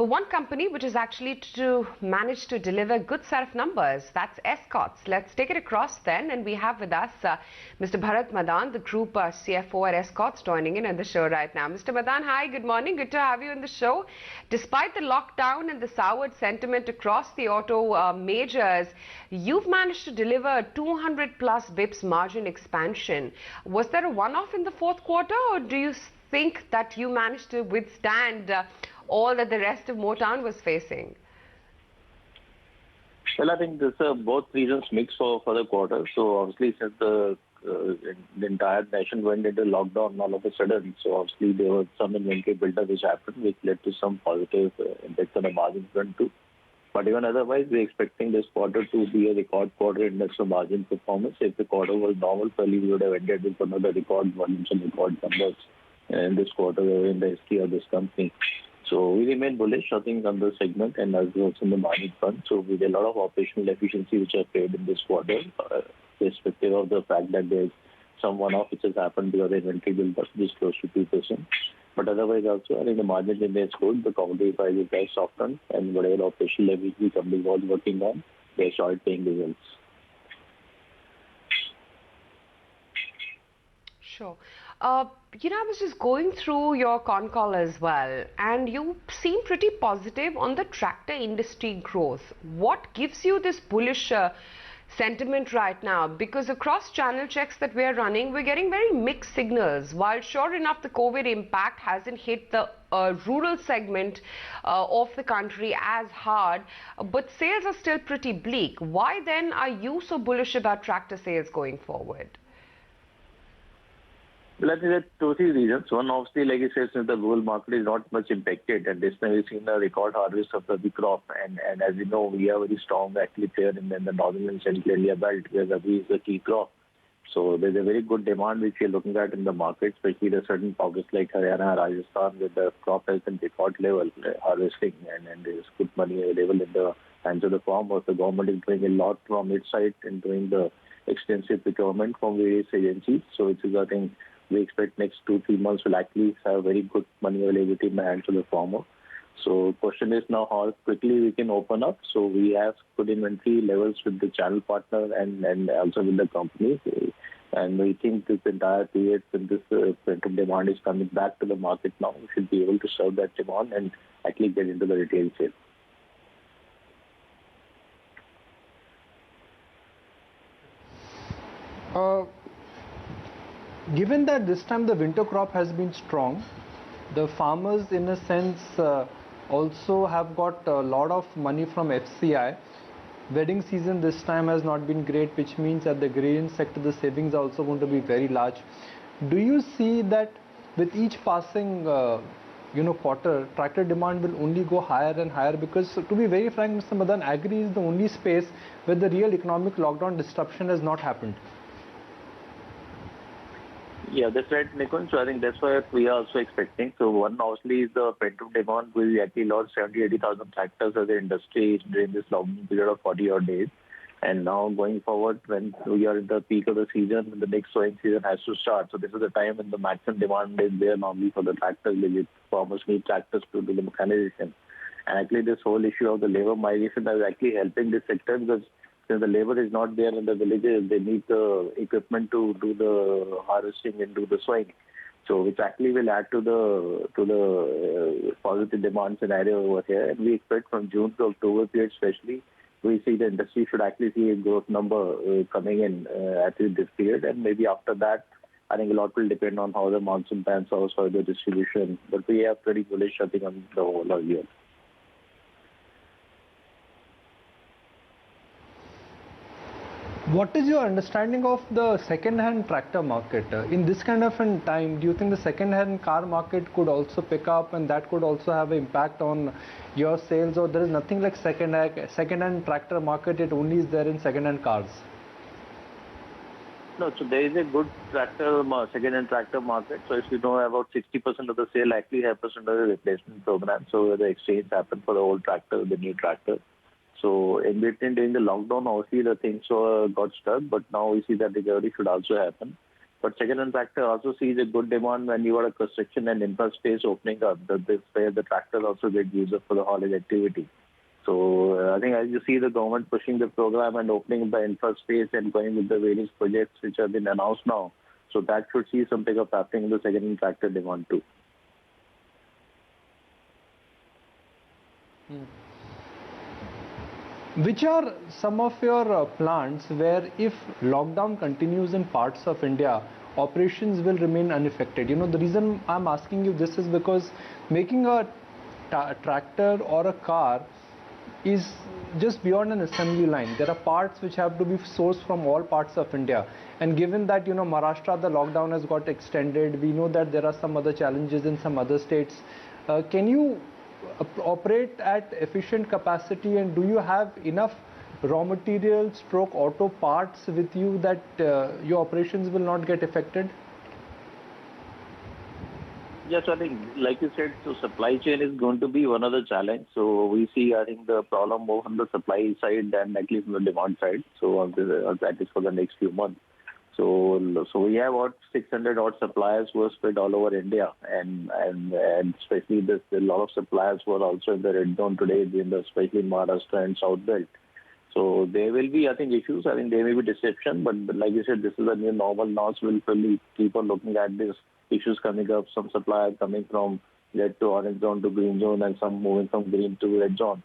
But one company which is actually to manage to deliver good set of numbers, that's Escorts. Let's take it across then, and we have with us Mr. Bharat Madan, the Group CFO at Escorts, joining in on the show right now. Mr. Madan, hi, good morning. Good to have you on the show. Despite the lockdown and the soured sentiment across the auto majors, you've managed to deliver 200 plus bips margin expansion. Was there a one-off in the fourth quarter, or do you think that you managed to withstand all that the rest of Motown was facing? Well, I think this both reasons mix for the quarter. So obviously, since the entire nation went into lockdown all of a sudden, so obviously there was some inventory buildup which happened, which led to some positive impact on the margin front too. But even otherwise, we're expecting this quarter to be a record quarter in terms of margin performance. If the quarter was normal, probably we would have ended with another record volumes and record numbers in this quarter in the history of this company. So we remain bullish, I think, on the segment and as well as in the margin front. So we did a lot of operational efficiency which are paid in this quarter, irrespective of the fact that there's some one-off which has happened because the inventory build-up is close to 2%. But otherwise also, I think the margin remains good. The commodity price is very softened, and whatever operational leverage the company was working on, they started paying results. Sure. I was just going through your con call as well, and you seem pretty positive on the tractor industry growth. What gives you this bullish sentiment right now? Because across channel checks that we're running, we're getting very mixed signals. While sure enough, the COVID impact hasn't hit the rural segment of the country as hard, but sales are still pretty bleak. Why then are you so bullish about tractor sales going forward? Well, I think there are two, three reasons. One, obviously, like you said, since the rural market is not much impacted, and this time we've seen a record harvest of the crop. And as you know, we are very strong actually player in the northern and central India belt, where the wheat is the key crop. So there's a very good demand which we're looking at in the market, especially the certain pockets like Haryana, Rajasthan, where the crop has been record level harvesting, and there's good money available in the hands of the farmers. The government is doing a lot from its side in doing the extensive procurement from various agencies. So it is, I think, we expect next 2-3 months will actually have very good money availability in the hands of the farmer. So question is now how quickly we can open up. So we have good inventory levels with the channel partner and also with the company. And we think this entire period when this pent-up demand is coming back to the market now, we should be able to serve that demand and actually get into the retail sale. Given that this time the winter crop has been strong, the farmers in a sense also have got a lot of money from FCI. Wedding season this time has not been great, which means that the grain sector, the savings are also going to be very large. Do you see that with each passing quarter, tractor demand will only go higher and higher? Because to be very frank, Mr. Madan, agri is the only space where the real economic lockdown disruption has not happened. Yeah, that's right, Nikunj. So I think that's what we are also expecting. So one, obviously, is the pent-up demand. We actually lost 70,000-80,000 tractors as an industry during this lockdown period of 40-odd days. And now going forward, when we are in the peak of the season, when the next sowing season has to start. So this is the time when the maximum demand is there normally for the tractors. Farmers need tractors to do the mechanization. And actually, this whole issue of the labor migration is actually helping this sector because since the labor is not there in the villages, they need the equipment to do the harvesting and do the sowing. So which actually will add to the positive demand scenario over here. And we expect from June to October period especially, we see the industry should actually see a growth number coming in at this period. And maybe after that, I think a lot will depend on how the monsoon pans out for the distribution. But we are pretty bullish, I think, on the whole of year. What is your understanding of the second-hand tractor market? In this kind of a time, do you think the second-hand car market could also pick up and that could also have an impact on your sales, or there is nothing like second-hand tractor market, it only is there in second-hand cars? No, so there is a good second-hand tractor market. So if you know, about 60% of the sale actually happens under the replacement program. So where the exchange happens for the old tractor, the new tractor. So in between during the lockdown, obviously the things got stuck, but now we see that recovery should also happen. But second-hand tractor also sees a good demand when you are a construction and infra space opening up. This where the tractors also get used up for the haulage activity. So I think as you see the government pushing the program and opening the infra space and going with the various projects which have been announced now, so that should see some pickup happening in the second-hand tractor demand too. Which are some of your plants where if lockdown continues in parts of India, operations will remain unaffected? You know, the reason I'm asking you this is because making a tractor or a car is just beyond an assembly line. There are parts which have to be sourced from all parts of India. And given that, you know, Maharashtra, the lockdown has got extended, we know that there are some other challenges in some other states. Can you operate at efficient capacity, and do you have enough raw material stroke auto parts with you that your operations will not get affected? Yes, I think, like you said, so supply chain is going to be one of the challenge. So we see, I think, the problem more on the supply side than at least on the demand side. So that is for the next few months. So we have about 600 odd suppliers who are spread all over India, and especially a lot of suppliers who are also in the red zone today, especially in Maharashtra and South Belt. So there will be, I think, issues. I think there may be disruption, but like you said, this is a new normal now. So we'll probably keep on looking at these issues coming up. Some suppliers coming from red to orange zone to green zone, and some moving from green to red zone.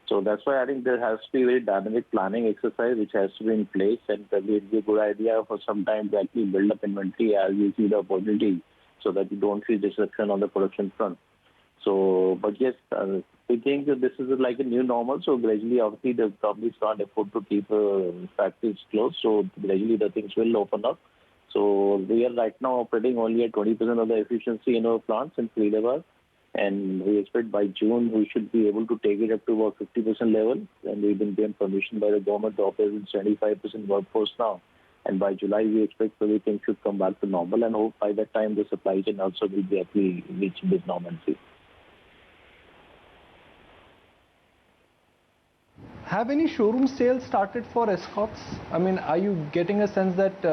So that's why I think there has to be a very dynamic planning exercise which has to be in place, and probably it would be a good idea for some time to actually build up inventory as you see the opportunity, so that you don't see disruption on the production front. So, but yes, we think that this is like a new normal. So gradually, obviously, the companies can't afford to keep factories closed. So gradually, the things will open up. So we are right now operating only at 20% of the efficiency in our plants in Faridabad. And we expect by June we should be able to take it up to about 50% level. And we've been given permission by the government to operate with 75% workforce now. And by July we expect everything should come back to normal. And hope by that time the supply chain also will be actually reaching this normalcy. Have any showroom sales started for Escorts? I mean, are you getting a sense that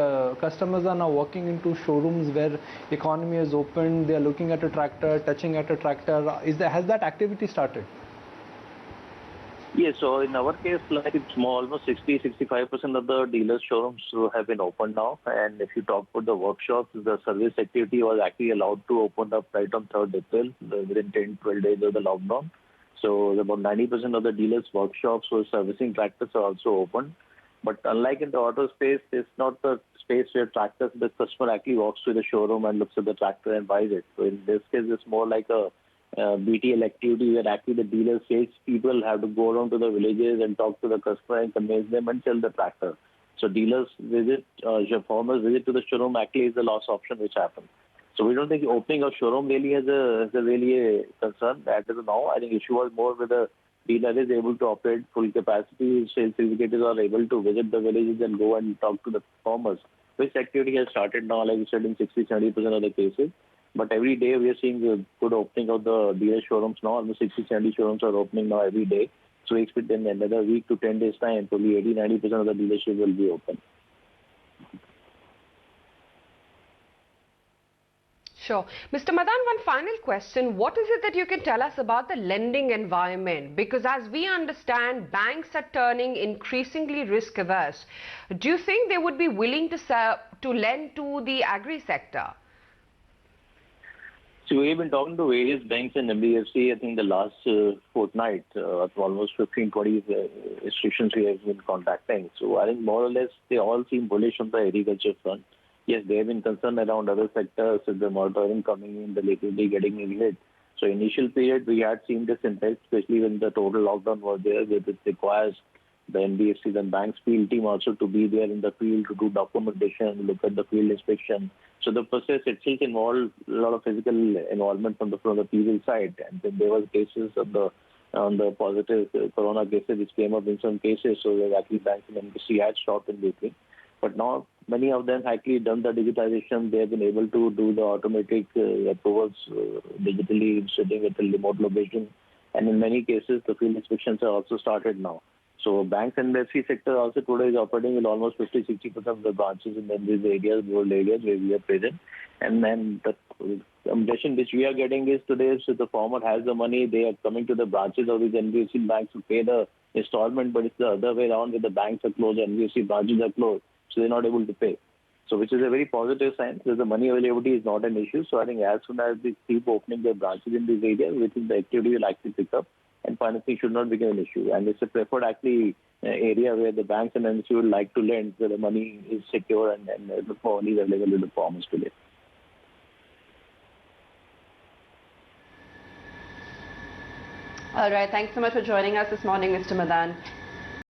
customers are now walking into showrooms where economy is open, they are looking at a tractor, touching at a tractor? Has that activity started? Yes, so in our case, like it's more, almost 60-65% of the dealers' showrooms have been opened now. And if you talk about the workshops, the service activity was actually allowed to open up right on 3rd April, within 10-12 days of the lockdown. So about 90% of the dealers' workshops for servicing tractors are also open. But unlike in the auto space, it's not the space where tractors, the customer actually walks to the showroom and looks at the tractor and buys it. So in this case, it's more like a BTL activity where actually the dealer sales people have to go around to the villages and talk to the customer and convince them and sell the tractor. So dealers visit, farmers visit to the showroom actually is the last option which happens. So we don't think opening a showroom really has a concern. That is now. I think issue was more whether dealer is able to operate full capacity, sales executives are able to visit the villages and go and talk to the farmers. This activity has started now, like you said, in 60-70% of the cases. But every day we are seeing a good opening of the dealer showrooms now. Almost 60-70 showrooms are opening now every day. So we expect in another week to 10 days time, probably 80-90% of the dealership will be open. Sure. Mr. Madan, one final question. What is it that you can tell us about the lending environment? Because as we understand, banks are turning increasingly risk averse. Do you think they would be willing to lend to the agri sector? So we've been talking to various banks and NBFC, I think the last fortnight, almost 15-20 institutions we have been contacting. So I think more or less they all seem bullish on the agriculture front. Yes, they have been concerned around other sectors, with the moratorium coming in, the liquidity getting hit. So initial period, we had seen this impact, especially when the total lockdown was there, where it requires the NBFCs and banks field team also to be there in the field to do documentation, look at the field inspection. So the process itself involved a lot of physical involvement from the people side. And then there were cases of on the positive corona cases which came up in some cases. So that actually banks and NBFC had stopped in between. But now many of them actually done the digitization. They have been able to do the automatic approvals digitally, sitting at a remote location. And in many cases, the field inspections are also started now. So banks and NBFC sector also today is operating with almost 50-60% of the branches in these areas, rural areas where we are present. And then the impression which we are getting is today, so the farmer has the money, they are coming to the branches of these NBFC banks to pay the installment, but it's the other way around, where the banks are closed, NBFC branches are closed, so they're not able to pay. So which is a very positive sign, because the money availability is not an issue. So I think as soon as they keep opening their branches in these areas, which is the activity will actually pick up, and financing should not become an issue. And it's a preferred actually area where the banks and NBFC would like to lend, where the money is secure and the money is available to the farmers today. All right, thanks so much for joining us this morning, Mr. Madan.